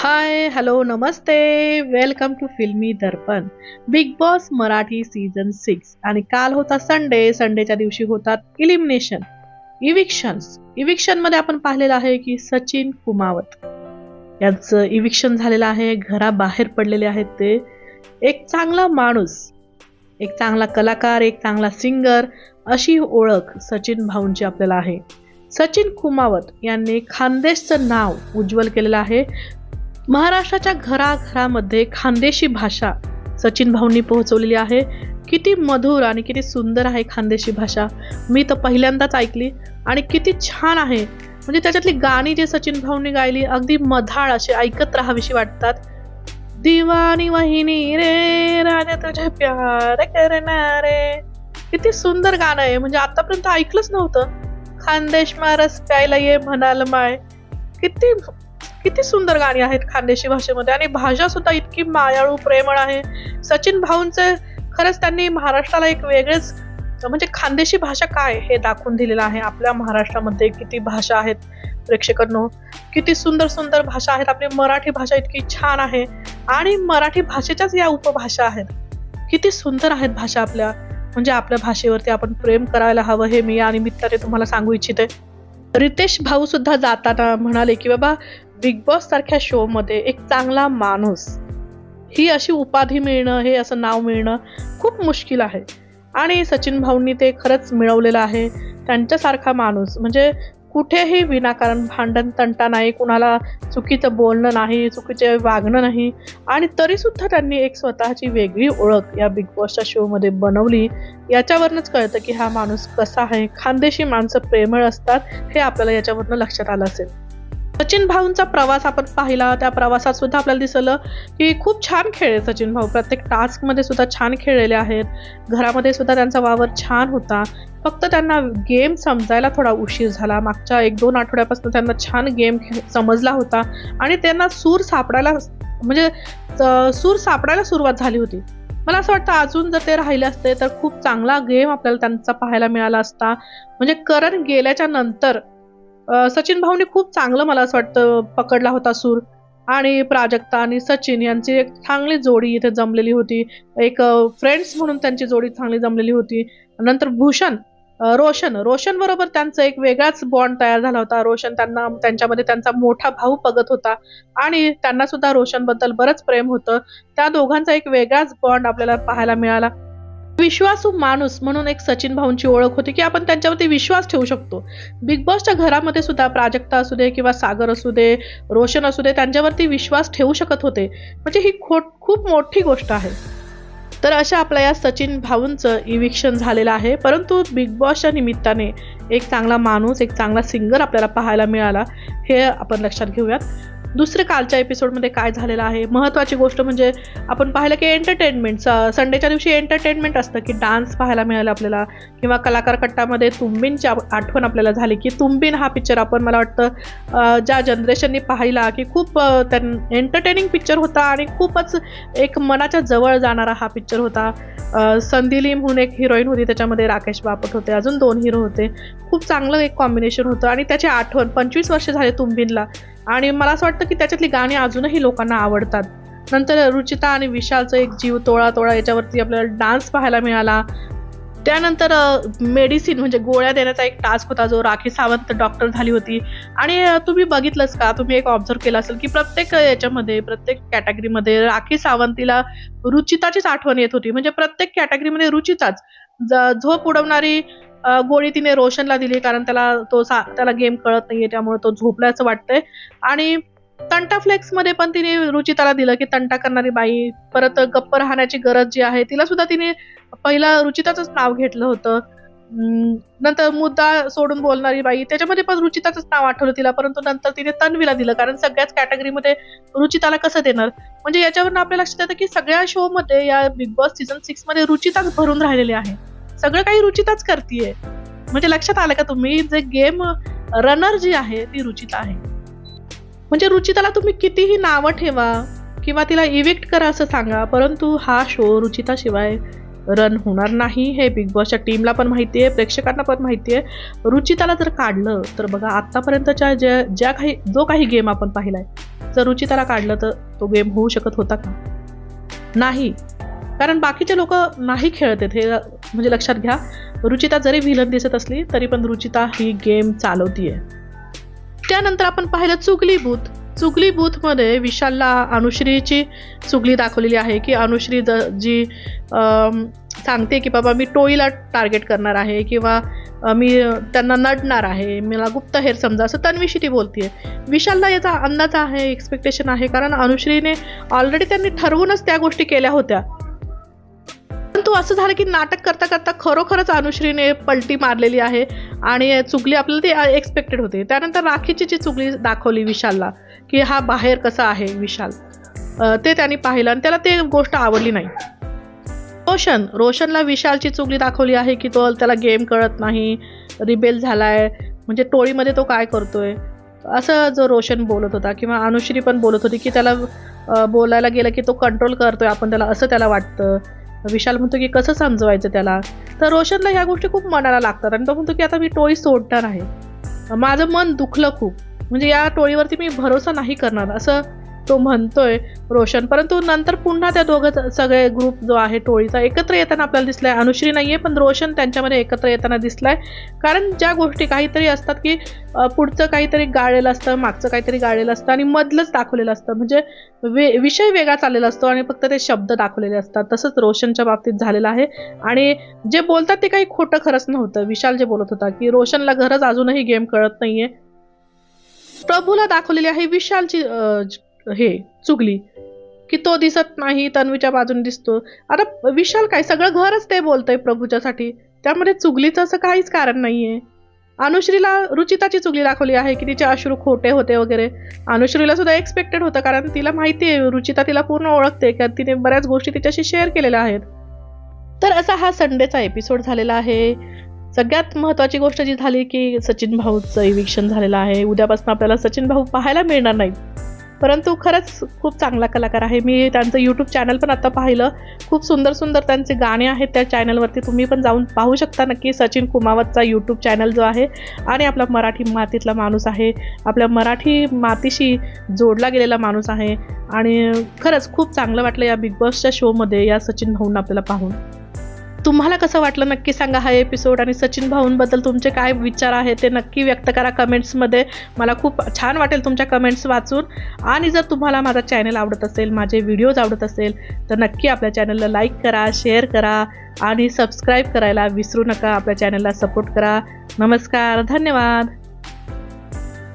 हाय hello नमस्ते. Welcome to Filmi Darpan. Bigg Boss Marathi season 6 आणि काल होता संडेच्या दिवशी होतात इलिमिनेशन, इविक्शन मध्ये आपण पाहिलेलं आहे की सचिन कुमावत यांचं इविक्शन झालेलं आहे. घराबाहेर पडलेले आहेत ते. एक चांगला माणूस, एक चांगला कलाकार, एक चांगला सिंगर अशी ओळख सचिन भाऊंची आपल्याला आहे. सचिन कुमावत यांनी खानदेशचं नाव उज्ज्वल केलेलं आहे. महाराष्ट्राच्या घराघरामध्ये खानदेशी भाषा सचिन भाऊंनी पोहोचवलेली आहे. किती मधुर आणि किती सुंदर आहे खानदेशी भाषा. मी तर पहिल्यांदाच ऐकली आणि किती छान आहे. म्हणजे त्याच्यातली गाणी जे सचिन भाऊंनी गायली अगदी मधाळ असे ऐकत राहावीशी वाटतात. दिवानी वहिनी रे राजा तुझे प्यार करणारे, किती सुंदर गाणं आहे. म्हणजे आतापर्यंत ऐकलंच नव्हतं. खानदेश मारस प्यायला ये म्हणाल माय, किती किती सुंदर गाणी आहेत खानदेशी भाषेमध्ये आणि भाषा सुद्धा इतकी मायाळू प्रेमळ आहे. सचिन भाऊंचे खरंच त्यांनी महाराष्ट्राला एक वेगळेच म्हणजे खानदेशी भाषा काय हे दाखवून दिलेलं आहे. आपल्या महाराष्ट्रामध्ये किती भाषा आहेत प्रेक्षकांनो, किती सुंदर सुंदर भाषा आहेत. आपली मराठी भाषा इतकी छान आहे आणि मराठी भाषेच्याच या उपभाषा आहेत. किती सुंदर आहेत भाषा आपल्या. म्हणजे आपल्या भाषेवरती आपण प्रेम करायला हवं हे मी या निमित्ताने तुम्हाला सांगू इच्छिते. रितेश भाऊ सुद्धा जाताना म्हणाले की बाबा बिग बॉस सारख्या शो मध्ये एक चांगला माणूस ही अशी उपाधी मिळणं, हे असं नाव मिळणं खूप मुश्किल आहे आणि सचिन भाऊंनी ते खरंच मिळवलेलं आहे. त्यांच्यासारखा माणूस म्हणजे कुठेही विनाकारण भांडण तंटा नाही, कुणाला चुकीचं बोलणं नाही, चुकीचे वागणं नाही आणि तरी सुद्धा त्यांनी एक स्वतःची वेगळी ओळख या बिग बॉसच्या शो मध्ये बनवली. याच्यावरनच कळतं की हा माणूस कसा आहे. खानदेशी माणसं प्रेमळ असतात हे आपल्याला याच्यावरनं लक्षात आलं असेल. सचिन भाऊंचा प्रवास आपण पाहिला, त्या प्रवासात सुद्धा आपल्याला दिसलं की खूप छान खेळले सचिन भाऊ. प्रत्येक टास्क मध्ये सुद्धा छान खेळलेले आहेत. घरामध्ये सुद्धा त्यांचा वावर छान होता. फक्त त्यांना गेम समजायला थोडा उशीर झाला. मागच्या 1-2 आठवड्यापासून त्यांना छान गेम समजला होता आणि त्यांना सूर सापडायला सुरुवात झाली होती. मला असं वाटतं अजून जर ते राहिले असते तर खूप चांगला गेम आपल्याला त्यांचा पाहायला मिळाला असता. म्हणजे करण गेल्याच्या नंतर सचिन भाऊनी खूप चांगलं मला असं वाटतं पकडला होता सूर आणि प्राजक्ता आणि सचिन यांची एक चांगली जोडी इथे जमलेली होती. एक फ्रेंड्स म्हणून त्यांची जोडी चांगली जमलेली होती. नंतर रोशन बरोबर त्यांचा एक वेगळाच बॉन्ड तयार झाला होता. रोशन त्यांच्यामध्ये त्यांचा मोठा भाऊ बघत होता आणि त्यांना सुद्धा रोशन बद्दल बरंच प्रेम होतं. त्या दोघांचा एक वेगळाच बॉन्ड आपल्याला पाहायला मिळाला. विश्वासू माणूस म्हणून एक सचिन भाऊंची ओळख होती की आपण त्यांच्यावरती विश्वास ठेवू शकतो. बिग बॉसच्या घरामध्ये सुद्धा प्राजक्ता असू दे किंवा सागर असू दे, रोशन असू दे, त्यांच्यावरती विश्वास ठेवू शकत होते. म्हणजे ही खूप मोठी गोष्ट आहे. तर अशा आपल्या या सचिन भाऊंचं इविक्शन झालेलं आहे. परंतु बिग बॉसच्या निमित्ताने एक चांगला माणूस, एक चांगला सिंगर आपल्याला पाहायला मिळाला हे आपण लक्षात घेऊयात. दुसरे कालच्या एपिसोडमध्ये काय झालेलं आहे, महत्त्वाची गोष्ट म्हणजे आपण पाहिलं की एंटरटेनमेंट, संडेच्या दिवशी एंटरटेनमेंट असतं की डान्स पाहायला मिळाला आपल्याला किंवा कलाकार कट्टामध्ये तुंबींची आठवण आपल्याला झाली की तुंबीन हा पिक्चर आपण मला वाटतं ज्या जनरेशननी पाहिला की खूप एंटरटेनिंग पिक्चर होता आणि खूपच एक मनाच्या जवळ जाणारा हा पिक्चर होता. संदिली म्हणून एक हिरोईन होती, त्याच्यामध्ये राकेश बापट होते, अजून 2 हिरो होते. खूप चांगलं एक कॉम्बिनेशन होतं आणि त्याची आठवण 25 वर्ष झाले तुंबीनला आणि मला असं वाटतं की त्याच्यातली गाणी अजूनही लोकांना आवडतात. नंतर रुचिता आणि विशालचं एक जीव तोळा याच्यावरती आपल्याला डान्स पाहायला मिळाला. त्यानंतर मेडिसिन म्हणजे गोळ्या देण्याचा एक टास्क होता जो राखी सावंत डॉक्टर झाली होती आणि तुम्ही बघितलंच का, तुम्ही एक ऑब्झर्व केलं असेल की प्रत्येक याच्यामध्ये प्रत्येक कॅटेगरीमध्ये राखी सावंतीला रुचिताचीच आठवण येत होती. म्हणजे प्रत्येक कॅटेगरीमध्ये रुचिताच. झोप उडवणारी गोळी तिने रोशनला दिली कारण त्याला गेम कळत नाहीये त्यामुळे तो झोपल्याचं वाटतंय आणि तंटा फ्लेक्स मध्ये पण तिने रुचिताला दिलं की तंटा करणारी बाई. परत गप्प राहण्याची गरज जी आहे तिला सुद्धा तिने पहिला रुचिताचंच नाव घेतलं होतं. नंतर मुद्दा सोडून बोलणारी बाई, त्याच्यामध्ये पण रुचिताचंच नाव आठवलं तिला, परंतु नंतर तिने तन्वीला दिलं कारण सगळ्याच कॅटेगरीमध्ये रुचिताला कसं देणार. म्हणजे याच्यावरून आपल्याला लक्षात येतं की सगळ्या शो मध्ये या बिग बॉस सीझन 6 मध्ये रुचिताच भरून राहिलेली आहे. सगळं काही रुचिताच करतीये. म्हणजे लक्षात आलं का तुम्ही, जे गेम रनर जी आहे ती रुचिता आहे. म्हणजे रुचिताला तुम्ही कितीही नावं ठेवा किंवा तिला इविक्ट करा असं सांगा, परंतु हा शो रुचिताशिवाय रन होणार नाही हे बिग बॉसच्या टीमला पण माहिती आहे, प्रेक्षकांना पण माहिती आहे. रुचिताला जर काढलं तर बघा आतापर्यंतच्या जो काही गेम आपण पाहिलाय जर रुचिताला काढलं तर तो गेम होऊ शकत होता का? नाही, कारण बाकीचे लोक नाही खेळत आहेत हे म्हणजे लक्षात घ्या. रुचिता जरी व्हिलन दिसत असली तरी पण रुचिता ही गेम चालवतीये. त्यानंतर आपण पाहिलं चुगली बूथ. चुगली बूथमध्ये विशालला अनुश्रीची चुगली दाखवलेली आहे की अनुश्री जी सांगते की बाबा मी टोळीला टार्गेट करणार आहे किंवा मी त्यांना नडणार आहे, मला गुप्तहेर समजा, असं तन्वीशी ती बोलतीये. विशालला याचा अंदाज आहे, एक्सपेक्टेशन आहे, कारण अनुश्रीने ऑलरेडी त्यांनी ठरवूनच त्या गोष्टी केल्या होत्या. परंतु असं झालं की नाटक करता करता खरोखरच अनुश्रीने पलटी मारलेली आहे आणि चुगली आपल्याला ती एक्सपेक्टेड होते. त्यानंतर राखीची जी चुगली दाखवली विशालला की हा बाहेर कसा आहे विशाल, ते त्यांनी पाहिलं आणि त्याला ते गोष्ट आवडली नाही. रोशनला विशालची चुगली दाखवली आहे की तो त्याला गेम कळत नाही, रिबेल झालाय, म्हणजे टोळीमध्ये तो काय करतोय असं जो रोशन बोलत होता. किंवा अनुश्री पण बोलत होती की त्याला बोलायला गेलं की तो कंट्रोल करतोय आपण त्याला, असं त्याला वाटतं. विशाल म्हणतो की कसं समजवायचं त्याला. तर रोशनला ह्या गोष्टी खूप मनाला लागतात आणि तो म्हणतो की आता मी टोळी सोडणार आहे, माझं मन दुखलं खूप, म्हणजे या टोळीवरती मी भरोसा नाही करणार असं तो म्हणतोय रोशन. परंतु नंतर पुन्हा त्या दोघं सगळे ग्रुप जो आहे टोळीचा एकत्र येताना आपल्याला दिसलाय. अनुश्री नाहीये पण रोशन त्यांच्यामध्ये एकत्र येताना दिसलाय. कारण ज्या गोष्टी काहीतरी असतात की पुढचं काहीतरी गाळलेलं असतं, मागचं काहीतरी गाळलेलं असतं आणि मधलंच दाखवलेलं असतं, म्हणजे विषय वेगळा चाललेला असतो आणि फक्त ते शब्द दाखवलेले असतात. तसंच रोशनच्या बाबतीत झालेलं आहे आणि जे बोलतात ते काही खोटं खरंच नव्हतं. विशाल जे बोलत होता की रोशनला खरंच अजूनही गेम कळत नाहीये. प्रभूला दाखवलेली आहे विशालची हे चुगली की तो दिसत नाही, तन्वीच्या बाजूने दिसतो. आता विशाल काय सगळं घरच ते बोलतंय प्रभूच्यासाठी, त्यामध्ये चुगलीचं असं काहीच कारण नाहीये. अनुश्रीला रुचिताची चुगली दाखवली आहे की तिचे अश्रू खोटे होते वगैरे. अनुश्रीला सुद्धा एक्सपेक्टेड होतं कारण तिला माहिती आहे रुचिता तिला पूर्ण ओळखते कारण तिने बऱ्याच गोष्टी तिच्याशी शेअर केलेल्या आहेत. तर असा हा संडेचा एपिसोड झालेला आहे. सगळ्यात महत्त्वाची गोष्ट जी झाली की सचिन भाऊचं इविक्शन झालेलं आहे. उद्यापासून आपल्याला सचिन भाऊ पाहायला मिळणार नाही, परंतु खरंच खूप चांगला कलाकार आहे. मी त्यांचं यूट्यूब चॅनल पण आता पाहिलं, खूप सुंदर सुंदर त्यांचे गाणे आहेत त्या चॅनलवरती, तुम्ही पण जाऊन पाहू शकता नक्की. सचिन कुमावतचा यूट्यूब चॅनल जो आहे आणि आपला मराठी मातीतला माणूस आहे, आपल्या मराठी मातीशी जोडला गेलेला माणूस आहे आणि खरंच खूप चांगलं वाटलं या बिग बॉसच्या शोमध्ये या सचिन भाऊंना आपल्याला पाहून. तुम्हाला कसं वाटलं नक्की सांगा हा एपिसोड, आणि सचिन भाऊंबद्दल तुमचे काय विचार आहेत ते नक्की व्यक्त करा कमेंट्समध्ये. मला खूप छान वाटेल तुमच्या कमेंट्स वाचून. आणि जर तुम्हाला माझा चॅनल आवडत असेल, माझे व्हिडिओज आवडत असेल तर नक्की आपल्या चॅनलला लाईक करा, शेअर करा आणि सबस्क्राईब करायला विसरू नका. आपल्या चॅनलला सपोर्ट करा. नमस्कार, धन्यवाद.